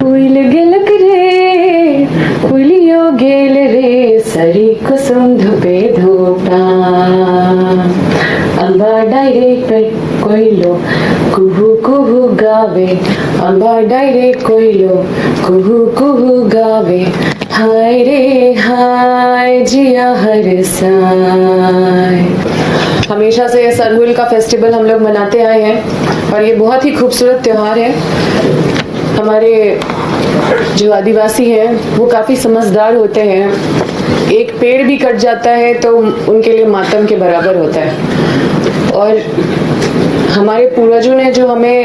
ಹುಯಿಲ್ ಗೆಲಕರೆ ಹುಲಿಯೋ ಗೆಲರೆ ಸರಿ ಕುಸುಂಧುಪೆ धोटा अंबा डायरेक्ट पे कोयलो कुहू कुहू गावे अंबा डायरेक्ट कोयलो कुहू कुहू गावे हाय रे हाय जिया हर साय। हमेशा से सरहुल का फेस्टिवल हम लोग मनाते आए हैं और ये बहुत ही खूबसूरत त्यौहार है। हमारे जो आदिवासी हैं वो काफ़ी समझदार होते हैं। एक पेड़ भी कट जाता है तो उनके लिए मातम के बराबर होता है। और हमारे पूर्वजों ने जो हमें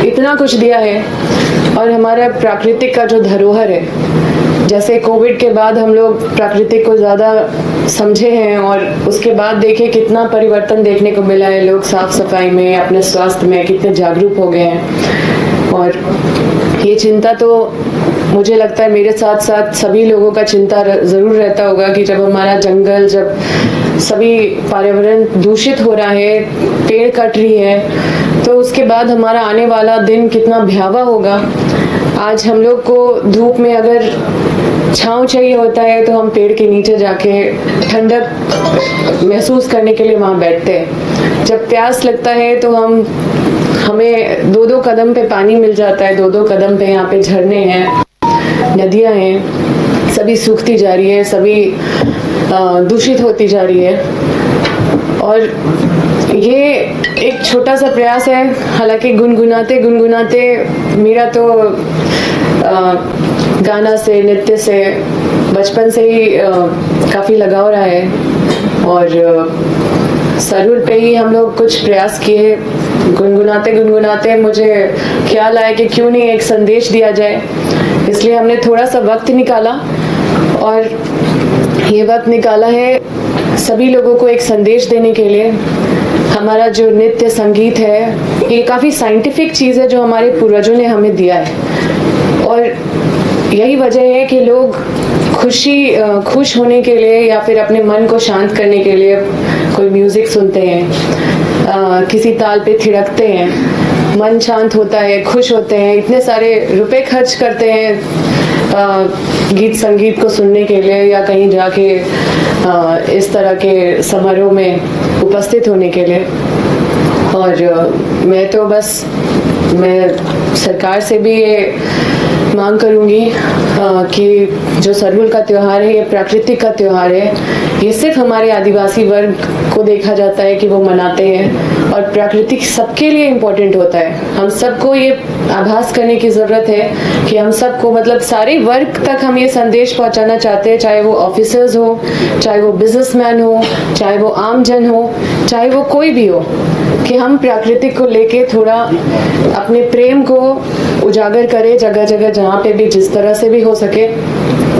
इतना कुछ दिया है और हमारा प्राकृतिक का जो धरोहर है, जैसे कोविड के बाद हम लोग प्राकृतिक को ज़्यादा समझे हैं और उसके बाद देखे कितना परिवर्तन देखने को मिला है। लोग साफ सफाई में, अपने स्वास्थ्य में कितने जागरूक हो गए हैं। और ये चिंता तो मुझे लगता है मेरे साथ साथ सभी लोगों का चिंता ज़रूर रहता होगा कि जब हमारा जंगल, जब सभी पर्यावरण दूषित हो रहा है, पेड़ कट रही है, तो उसके बाद हमारा आने वाला दिन कितना भयावह होगा। आज हम लोग को धूप में अगर छांव चाहिए होता है तो हम पेड़ के नीचे जाके ठंडक महसूस करने के लिए वहाँ बैठते हैं। जब प्यास लगता है तो हमें दो दो कदम पे पानी मिल जाता है, दो दो कदम पे यहाँ पे झरने हैं, नदियाँ हैं, सभी सूखती जा रही है, सभी दूषित होती जा रही है। और ये एक छोटा सा प्रयास है। हालांकि गुनगुनाते गुनगुनाते मेरा तो गाना से, नृत्य से बचपन से ही काफ़ी लगाव रहा है। और सरहुल पे ही हम लोग कुछ प्रयास किए। गुनगुनाते गुनगुनाते मुझे ख्याल आया कि क्यों नहीं एक संदेश दिया जाए, इसलिए हमने थोड़ा सा वक्त निकाला और ये वक्त निकाला है सभी लोगों को एक संदेश देने के लिए। हमारा जो नृत्य संगीत है ये काफ़ी साइंटिफिक चीज़ है जो हमारे पूर्वजों ने हमें दिया है। और यही वजह है कि लोग खुश होने के लिए या फिर अपने मन को शांत करने के लिए कोई म्यूज़िक सुनते हैं, किसी ताल पे थिरकते हैं, मन शांत होता है, खुश होते हैं, इतने सारे रुपए खर्च करते हैं गीत संगीत को सुनने के लिए या कहीं जाके इस तरह के समारोह में उपस्थित होने के लिए। और मैं सरकार से भी ये मांग करूंगी कि जो सरहुल का त्यौहार है ये प्राकृतिक का त्यौहार है। ये सिर्फ हमारे आदिवासी वर्ग को देखा जाता है कि वो मनाते हैं और प्राकृतिक सबके लिए इम्पोर्टेंट होता है। हम सबको ये आभास करने की ज़रूरत है कि हम सबको, मतलब सारे वर्ग तक हम ये संदेश पहुंचाना चाहते हैं, चाहे वो ऑफिसर्स हो, चाहे वो बिजनेसमैन हो, चाहे वो आम जन हो, चाहे वो कोई भी हो, कि हम प्राकृतिक को लेके थोड़ा अपने प्रेम को उजागर करें जगह जगह, जहाँ पे भी जिस तरह से भी हो सके।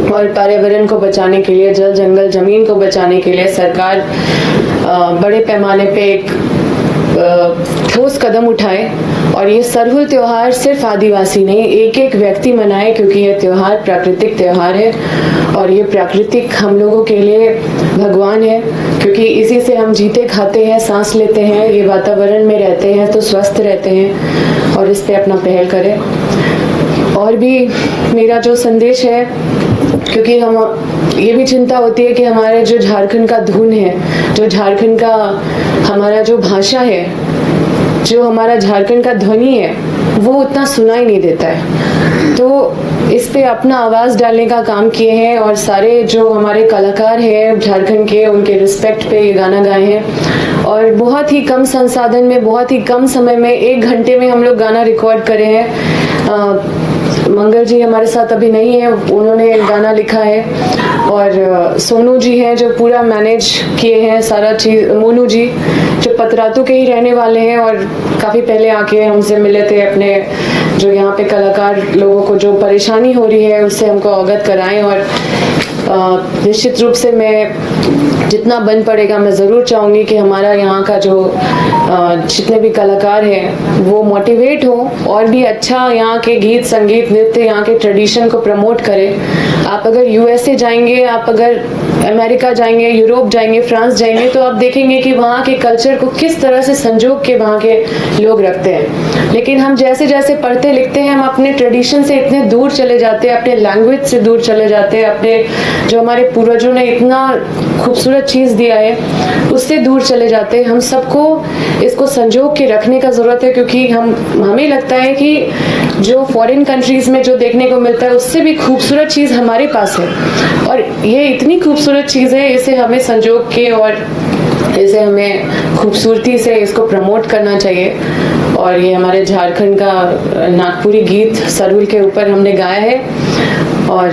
और पर्यावरण को बचाने के लिए, जल जंगल जमीन को बचाने के लिए सरकार बड़े पैमाने पे एक ठोस कदम उठाए। और ये सरहुल त्योहार सिर्फ आदिवासी नहीं, एक एक व्यक्ति मनाए, क्योंकि ये त्योहार प्राकृतिक त्योहार है और ये प्राकृतिक हम लोगों के लिए भगवान है, क्योंकि इसी से हम जीते खाते हैं, सांस लेते हैं, ये वातावरण में रहते हैं तो स्वस्थ रहते हैं। और इस पे अपना पहल करें। और भी मेरा जो संदेश है, क्योंकि हम ये भी चिंता होती है कि हमारे जो झारखंड का धुन है, जो झारखंड का हमारा जो भाषा है, जो हमारा झारखंड का ध्वनि है, वो उतना सुनाई नहीं देता है। तो इस पे अपना आवाज़ डालने का काम किए हैं और सारे जो हमारे कलाकार हैं झारखंड के, उनके रिस्पेक्ट पे ये गाना गाए हैं। और बहुत ही कम संसाधन में, बहुत ही कम समय में, 1 घंटे में हम लोग गाना रिकॉर्ड करे हैं। मंगल जी हमारे साथ अभी नहीं है, उन्होंने गाना लिखा है। और सोनू जी हैं जो पूरा मैनेज किए हैं सारा चीज़। मोनू जी जो पतरातू के ही रहने वाले हैं और काफ़ी पहले आके हमसे मिले थे, अपने जो यहाँ पे कलाकार लोगों को जो परेशानी हो रही है उससे हमको अवगत कराएं। और निश्चित रूप से मैं जितना बन पड़ेगा मैं ज़रूर चाहूँगी कि हमारा यहाँ का जो जितने भी कलाकार हैं वो मोटिवेट हो और भी अच्छा यहाँ के गीत संगीत नृत्य यहाँ के ट्रेडिशन को प्रमोट करें। आप अगर यूएसए जाएंगे, आप अगर अमेरिका जाएंगे, यूरोप जाएंगे, फ्रांस जाएंगे तो आप देखेंगे कि वहाँ के कल्चर को किस तरह से संजोग के वहाँ के लोग रखते हैं। लेकिन हम जैसे जैसे पढ़ते लिखते हैं हम अपने ट्रेडिशन से इतने दूर चले जाते हैं, अपने लैंग्वेज से दूर चले जाते हैं, अपने जो हमारे पूर्वजों ने इतना खूबसूरत चीज़ दिया है उससे दूर चले जाते हैं। हम सबको इसको संजोग के रखने का ज़रूरत है, क्योंकि हमें लगता है कि जो फॉरेन कंट्रीज़ में जो देखने को मिलता है उससे भी खूबसूरत चीज़ हमारे पास है, और ये इतनी खूबसूरत चीज़ है, इसे हमें संजोग के और इसे हमें खूबसूरती से इसको प्रमोट करना चाहिए। और ये हमारे झारखंड का नागपुरी गीत सरहुल के ऊपर हमने गाया है, और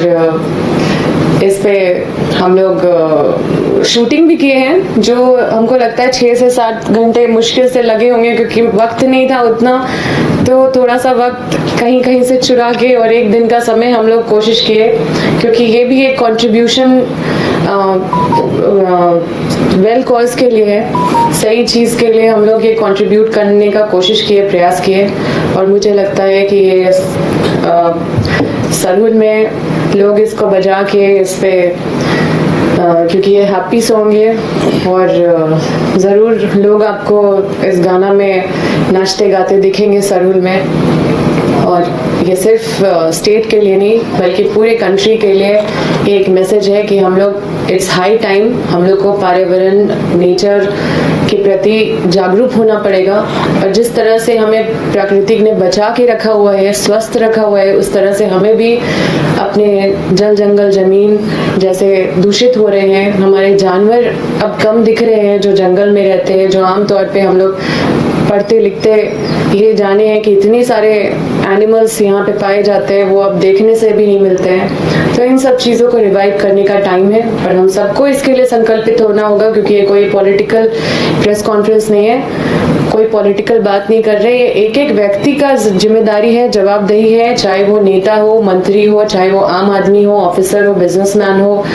इस पे हम लोग शूटिंग भी किए हैं, जो हमको लगता है 6 से 7 घंटे मुश्किल से लगे होंगे, क्योंकि वक्त नहीं था उतना, तो थोड़ा सा वक्त कहीं कहीं से चुरा के और एक दिन का समय हम लोग कोशिश किए, क्योंकि ये भी एक कंट्रीब्यूशन वेल कॉज के लिए है, सही चीज़ के लिए हम लोग ये कंट्रीब्यूट करने का कोशिश किए, प्रयास किए। और मुझे लगता है कि ये सरहुल में लोग इसको बजा के इस पे क्योंकि ये हैप्पी सॉन्ग है, और ज़रूर लोग आपको इस गाना में नाचते गाते दिखेंगे सरहुल में। और ये सिर्फ स्टेट के लिए नहीं बल्कि पूरे कंट्री के लिए एक मैसेज है कि हम लोग इट्स हाई टाइम, हम लोग को पर्यावरण नेचर के प्रति जागरूक होना पड़ेगा। और जिस तरह से हमें प्राकृतिक ने बचा के रखा हुआ है, स्वस्थ रखा हुआ है, उस तरह से हमें भी अपने जल जंगल ज़मीन जैसे दूषित हो रहे हैं, हमारे जानवर अब कम दिख रहे हैं जो जंगल में रहते हैं, जो आमतौर पे हम लोग पढ़ते लिखते ये जाने हैं कि इतने सारे एनिमल्स यहाँ पे पाए जाते हैं, वो अब देखने से भी नहीं मिलते हैं। तो इन सब चीज़ों को रिवाइव करने का टाइम है, और हम सबको इसके लिए संकल्पित होना होगा, क्योंकि ये कोई पॉलिटिकल प्रेस कॉन्फ्रेंस नहीं है, कोई पॉलिटिकल बात नहीं कर रहे। ये एक एक व्यक्ति का जिम्मेदारी है, जवाबदेही है, चाहे वो नेता हो, मंत्री हो, चाहे वो आम आदमी हो, ऑफिसर हो, बिजनेसमैन हो।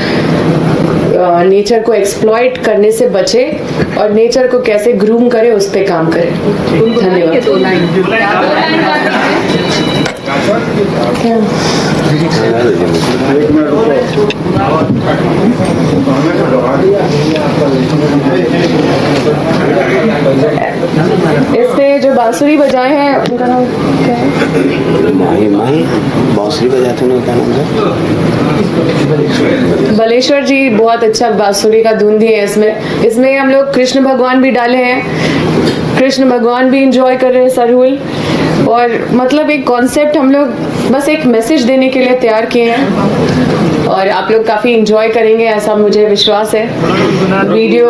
नेचर को एक्सप्लॉइट करने से बचे और नेचर को कैसे ग्रूम करे उस पे काम करें। धन्यवाद। इस पे जो बांसुरी बजाए हैं उनका नाम क्या है? माही बांसुरी बजाते हैं, उनका नाम है बलेश्वर जी, बहुत अच्छा बांसुरी का धुन दिए है। इसमें हम लोग कृष्ण भगवान भी डाले हैं, कृष्ण भगवान भी इंजॉय कर रहे हैं सरहुल। और मतलब एक कॉन्सेप्ट हम लोग बस एक मैसेज देने के लिए तैयार किए हैं, और आप लोग काफ़ी इंजॉय करेंगे ऐसा मुझे विश्वास है। वीडियो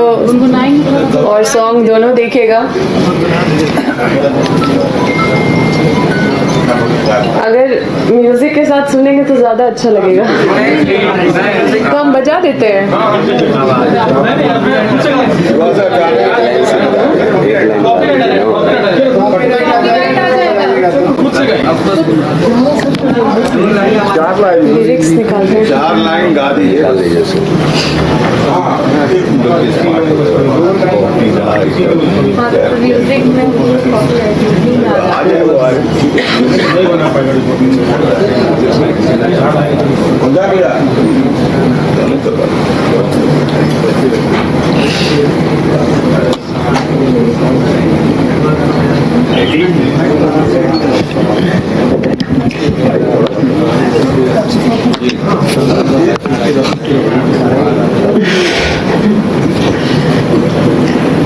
और सॉन्ग दोनों देखेगा। अगर म्यूजिक के साथ सुनेंगे तो ज़्यादा अच्छा लगेगा, तो हम बजा देते हैं। लिरिक्स निकालते हैं, 4 लाइन गा दीजिए। म्यूजिक में आ जाए वो आ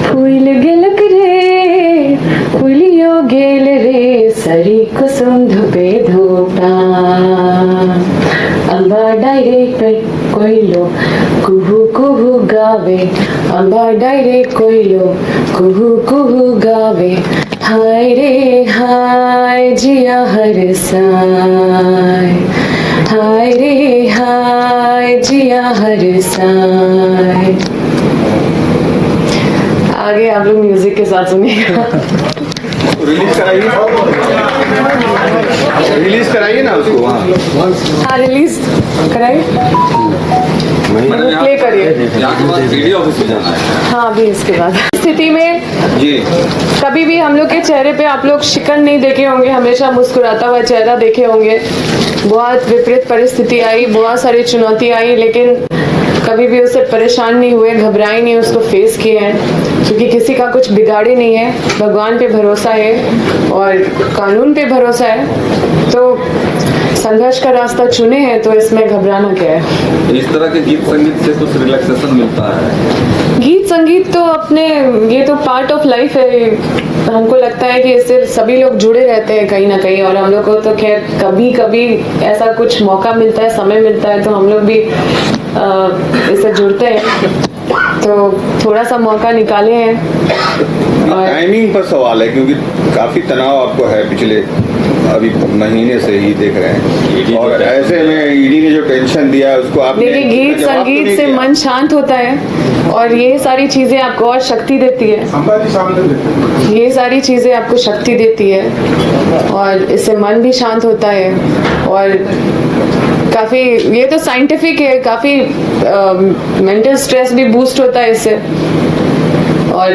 फूल गेलक रे फूलियो गेल रे, सरी कुसुम धुपे धूपा, अम्बा डायरेक्ट कोइलो कुहू कुहू गावे, अम्बा डायरेक्ट कोइलो कुहू कुहू गावे। हाय रे हाय जिया हर साय, हाय रे हाय जिया हर साय। आगे आप लोग म्यूजिक के साथ सुनिएगा। रिलीज कराइए, रिलीज कराइए ना उसको वहाँ। हाँ रिलीज कराइए, प्ले करिए। वीडियो ऑफिस में जाना है। हाँ अभी इसके बाद स्थिति में जी कभी भी हम लोग के चेहरे पे आप लोग शिकन नहीं देखे होंगे, हमेशा मुस्कुराता हुआ चेहरा देखे होंगे। बहुत विपरीत परिस्थिति आई, बहुत सारी चुनौती आई, लेकिन कभी भी उससे परेशान नहीं हुए, घबराए नहीं, उसको फेस किए हैं, क्योंकि किसी का कुछ बिगाड़े नहीं है। भगवान पे भरोसा है और कानून पे भरोसा है, तो संघर्ष का रास्ता चुने हैं, तो इसमें घबराना क्या है। इस तरह के गीत संगीत से कुछ रिलैक्सेशन मिलता है। गीत संगीत तो अपने, ये तो पार्ट ऑफ लाइफ है। हमको लगता है कि इससे सभी लोग जुड़े रहते हैं कहीं ना कहीं, और हम लोग को तो खैर कभी कभी ऐसा कुछ मौका मिलता है, समय मिलता है, तो हम लोग भी इससे जुड़ते हैं। तो थोड़ा सा मौका निकाले हैं। और टाइमिंग पर सवाल है, क्योंकि काफी तनाव आपको है पिछले अभी महीने से ही देख रहे हैं, और ऐसे में ईडी ने जो टेंशन दिया है उसको आपने देखिए, गीत जवाब तो संगीत नहीं से दिया। मन शांत होता है, और ये सारी चीजें आपको और शक्ति देती है। ये सारी चीजें आपको शक्ति देती है, और इससे मन भी शांत होता है। और काफी, ये तो साइंटिफिक है, काफी मेंटल स्ट्रेस भी बूस्ट होता है इससे। और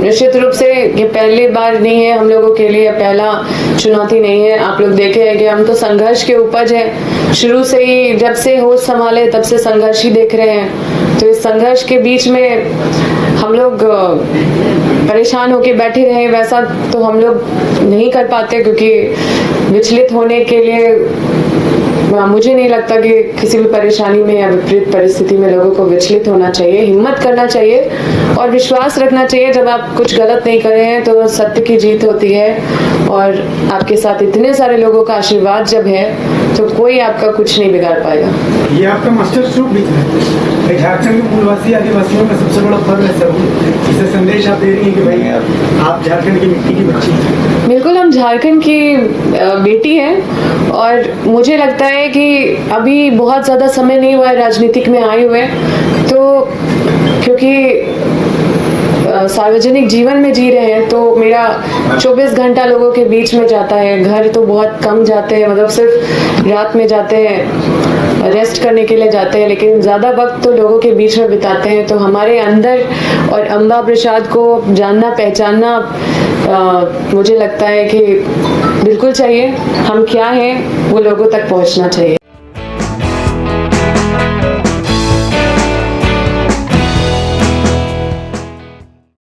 निश्चित रूप से ये पहली बार नहीं है हम लोगों के लिए, पहला चुनौती नहीं है। आप लोग देखे हैं कि हम तो संघर्ष के उपज है, शुरू से ही, जब से होश संभाले तब से संघर्ष ही देख रहे हैं। तो इस संघर्ष के बीच में हम लोग परेशान होके बैठे रहे, वैसा तो हम लोग नहीं कर पाते, क्योंकि विचलित होने के लिए मुझे नहीं लगता कि किसी भी परेशानी में या विपरीत परिस्थिति में लोगों को विचलित होना चाहिए। हिम्मत करना चाहिए और विश्वास रखना चाहिए। जब आप कुछ गलत नहीं कर रहे हैं तो सत्य की जीत होती है, और आपके साथ इतने सारे लोगों का आशीर्वाद जब है तो कोई आपका कुछ नहीं बिगाड़ पाएगा। ये आपका मास्टर स्ट्रोक भी है। झारखंड के मूलवासी आदिवासियों में सबसे बड़ा फर्क है सर, इसे संदेश आप दे रही हैं कि भाई आप झारखंड की मिट्टी की बच्ची हैं। बिल्कुल, हम झारखंड की बेटी हैं, और मुझे लगता है कि अभी बहुत ज़्यादा समय नहीं हुआ है राजनीतिक में आए हुए, तो क्योंकि सार्वजनिक जीवन में जी रहे हैं, तो मेरा 24 घंटा लोगों के बीच में जाता है। घर तो बहुत कम जाते हैं, मतलब सिर्फ रात में जाते हैं, रेस्ट करने के लिए जाते हैं, लेकिन ज़्यादा वक्त तो लोगों के बीच में बिताते हैं। तो हमारे अंदर और अम्बा प्रसाद को जानना, पहचानना मुझे लगता है कि बिल्कुल चाहिए। हम क्या हैं वो लोगों तक पहुंचना चाहिए।